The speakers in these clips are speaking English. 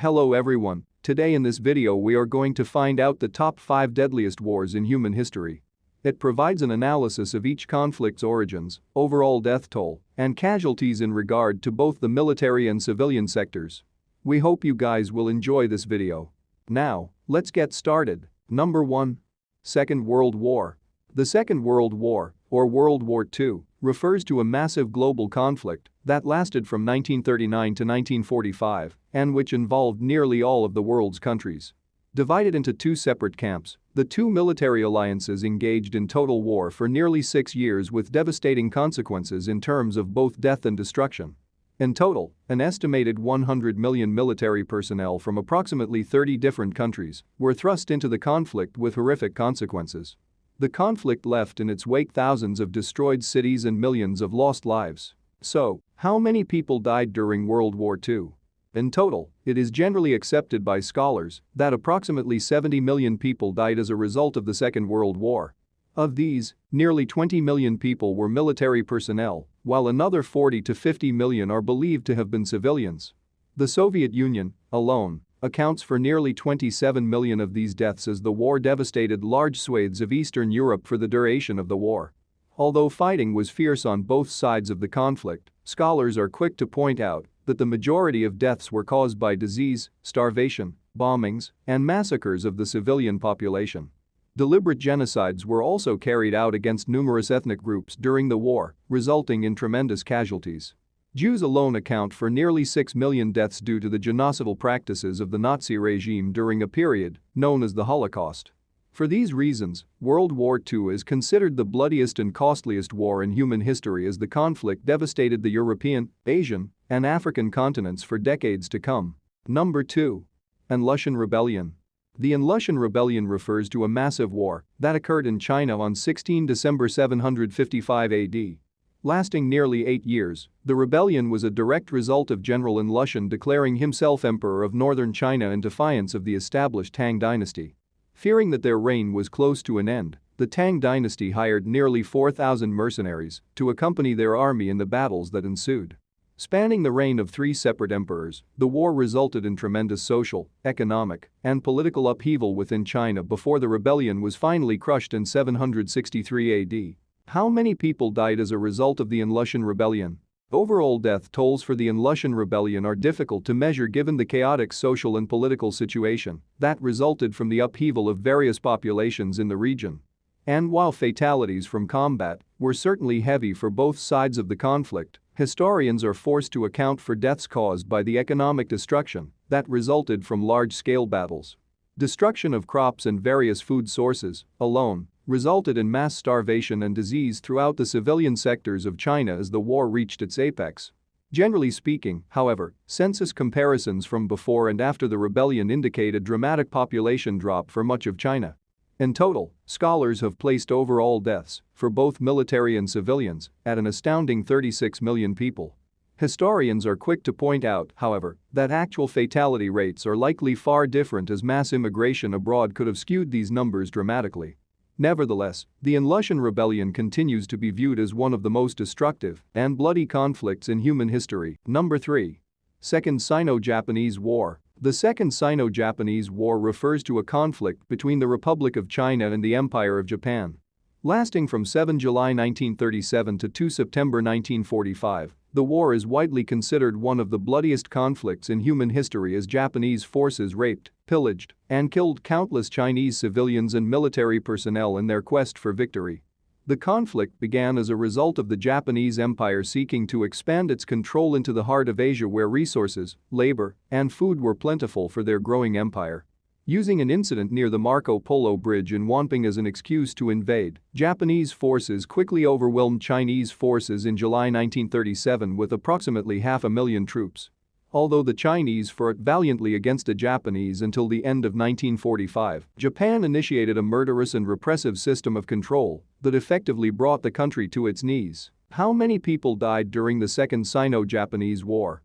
Hello everyone, today in this video we are going to find out the top 5 deadliest wars in human history. It provides an analysis of each conflict's origins, overall death toll, and casualties in regard to both the military and civilian sectors. We hope you guys will enjoy this video. Now, let's get started. Number 1. Second World War. The Second World War, or World War II, refers to a massive global conflict that lasted from 1939 to 1945 and which involved nearly all of the world's countries. Divided into two separate camps, the two military alliances engaged in total war for nearly 6 years with devastating consequences in terms of both death and destruction. In total, an estimated 100 million military personnel from approximately 30 different countries were thrust into the conflict with horrific consequences. The conflict left in its wake thousands of destroyed cities and millions of lost lives. So, how many people died during World War II? In total, it is generally accepted by scholars that approximately 70 million people died as a result of the Second World War. Of these, nearly 20 million people were military personnel, while another 40 to 50 million are believed to have been civilians. The Soviet Union, alone, accounts for nearly 27 million of these deaths as the war devastated large swathes of Eastern Europe for the duration of the war. Although fighting was fierce on both sides of the conflict, scholars are quick to point out that the majority of deaths were caused by disease, starvation, bombings, and massacres of the civilian population. Deliberate genocides were also carried out against numerous ethnic groups during the war, resulting in tremendous casualties. Jews alone account for nearly 6 million deaths due to the genocidal practices of the Nazi regime during a period known as the Holocaust. For these reasons, World War II is considered the bloodiest and costliest war in human history as the conflict devastated the European, Asian, and African continents for decades to come. Number 2. Inlushan Rebellion. The Inlushan Rebellion refers to a massive war that occurred in China on 16 December 755 AD. Lasting nearly 8 years, the rebellion was a direct result of General Inlushan declaring himself emperor of northern China in defiance of the established Tang dynasty. Fearing that their reign was close to an end, the Tang dynasty hired nearly 4,000 mercenaries to accompany their army in the battles that ensued. Spanning the reign of 3 separate emperors, the war resulted in tremendous social, economic, and political upheaval within China before the rebellion was finally crushed in 763 AD. How many people died as a result of the Inlushan Rebellion? Overall death tolls for the Inlushan Rebellion are difficult to measure given the chaotic social and political situation that resulted from the upheaval of various populations in the region. And while fatalities from combat were certainly heavy for both sides of the conflict, historians are forced to account for deaths caused by the economic destruction that resulted from large-scale battles. Destruction of crops and various food sources, alone, resulted in mass starvation and disease throughout the civilian sectors of China as the war reached its apex. Generally speaking, however, census comparisons from before and after the rebellion indicate a dramatic population drop for much of China. In total, scholars have placed overall deaths, for both military and civilians, at an astounding 36 million people. Historians are quick to point out, however, that actual fatality rates are likely far different as mass immigration abroad could have skewed these numbers dramatically. Nevertheless, the Inlushan Rebellion continues to be viewed as one of the most destructive and bloody conflicts in human history. Number 3. Second Sino-Japanese War. The Second Sino-Japanese War refers to a conflict between the Republic of China and the Empire of Japan. Lasting from 7 July 1937 to 2 September 1945, the war is widely considered one of the bloodiest conflicts in human history as Japanese forces raped, pillaged, and killed countless Chinese civilians and military personnel in their quest for victory. The conflict began as a result of the Japanese Empire seeking to expand its control into the heart of Asia where resources, labor, and food were plentiful for their growing empire. Using an incident near the Marco Polo Bridge in Wanping as an excuse to invade, Japanese forces quickly overwhelmed Chinese forces in July 1937 with approximately 500,000 troops. Although the Chinese fought valiantly against the Japanese until the end of 1945, Japan initiated a murderous and repressive system of control that effectively brought the country to its knees. How many people died during the Second Sino-Japanese War?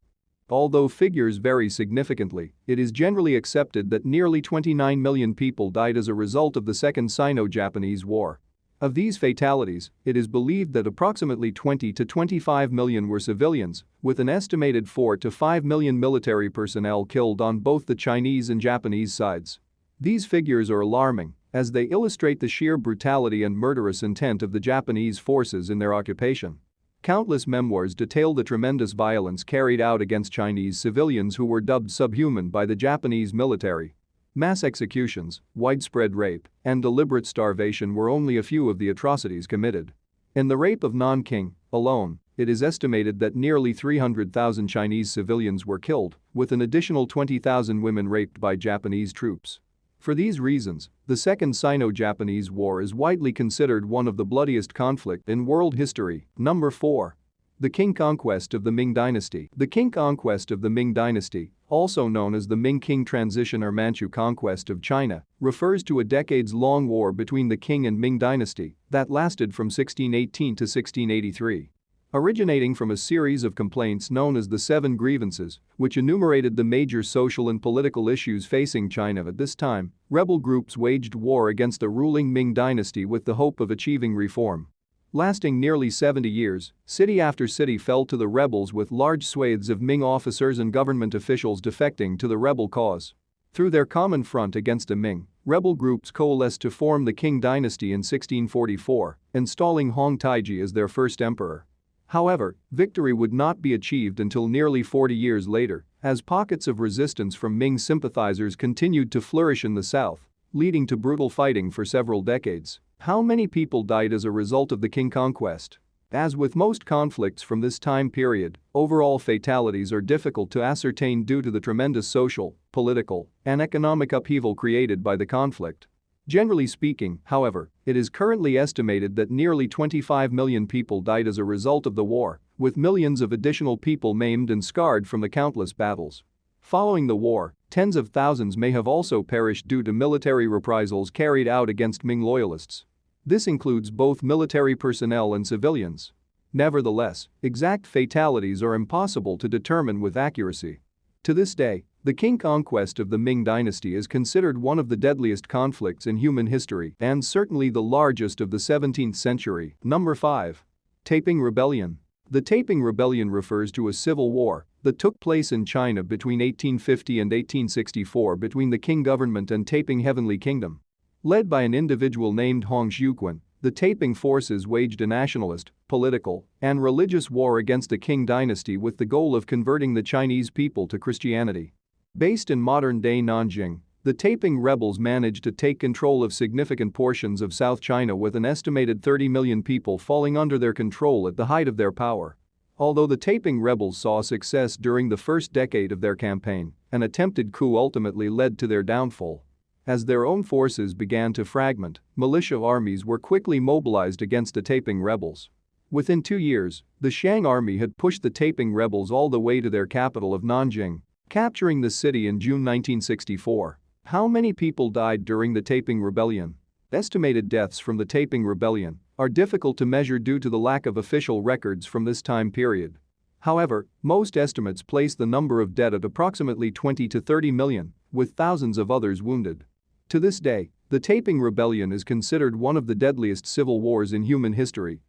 Although figures vary significantly, it is generally accepted that nearly 29 million people died as a result of the Second Sino-Japanese War. Of these fatalities, it is believed that approximately 20 to 25 million were civilians, with an estimated 4 to 5 million military personnel killed on both the Chinese and Japanese sides. These figures are alarming, as they illustrate the sheer brutality and murderous intent of the Japanese forces in their occupation. Countless memoirs detail the tremendous violence carried out against Chinese civilians who were dubbed subhuman by the Japanese military. Mass executions, widespread rape, and deliberate starvation were only a few of the atrocities committed. In the rape of Nanking alone, it is estimated that nearly 300,000 Chinese civilians were killed, with an additional 20,000 women raped by Japanese troops. For these reasons, the Second Sino-Japanese War is widely considered one of the bloodiest conflicts in world history. Number 4. The Qing Conquest of the Ming Dynasty. The Qing Conquest of the Ming Dynasty, also known as the Ming-Qing Transition or Manchu Conquest of China, refers to a decades-long war between the Qing and Ming dynasty that lasted from 1618 to 1683. Originating from a series of complaints known as the Seven Grievances, which enumerated the major social and political issues facing China at this time, rebel groups waged war against the ruling Ming dynasty with the hope of achieving reform. Lasting nearly 70 years, city after city fell to the rebels with large swathes of Ming officers and government officials defecting to the rebel cause. Through their common front against the Ming, rebel groups coalesced to form the Qing dynasty in 1644, installing Hong Taiji as their first emperor. However, victory would not be achieved until nearly 40 years later, as pockets of resistance from Ming sympathizers continued to flourish in the south, leading to brutal fighting for several decades. How many people died as a result of the Qing conquest? As with most conflicts from this time period, overall fatalities are difficult to ascertain due to the tremendous social, political, and economic upheaval created by the conflict. Generally speaking, however, it is currently estimated that nearly 25 million people died as a result of the war, with millions of additional people maimed and scarred from the countless battles. Following the war, tens of thousands may have also perished due to military reprisals carried out against Ming loyalists. This includes both military personnel and civilians. Nevertheless, exact fatalities are impossible to determine with accuracy. To this day, the Qing conquest of the Ming dynasty is considered one of the deadliest conflicts in human history and certainly the largest of the 17th century. Number 5. Taiping Rebellion. The Taiping Rebellion refers to a civil war that took place in China between 1850 and 1864 between the Qing government and Taiping Heavenly Kingdom. Led by an individual named Hong Xiuquan, the Taiping forces waged a nationalist, political, and religious war against the Qing dynasty with the goal of converting the Chinese people to Christianity. Based in modern-day Nanjing, the Taiping rebels managed to take control of significant portions of South China with an estimated 30 million people falling under their control at the height of their power. Although the Taiping rebels saw success during the first decade of their campaign, an attempted coup ultimately led to their downfall. As their own forces began to fragment, militia armies were quickly mobilized against the Taiping rebels. Within 2 years, the Shang army had pushed the Taiping rebels all the way to their capital of Nanjing, capturing the city in June 1964. How many people died during the Taiping Rebellion? Estimated deaths from the Taiping Rebellion are difficult to measure due to the lack of official records from this time period. However, most estimates place the number of dead at approximately 20 to 30 million, with thousands of others wounded. To this day, the Taiping Rebellion is considered one of the deadliest civil wars in human history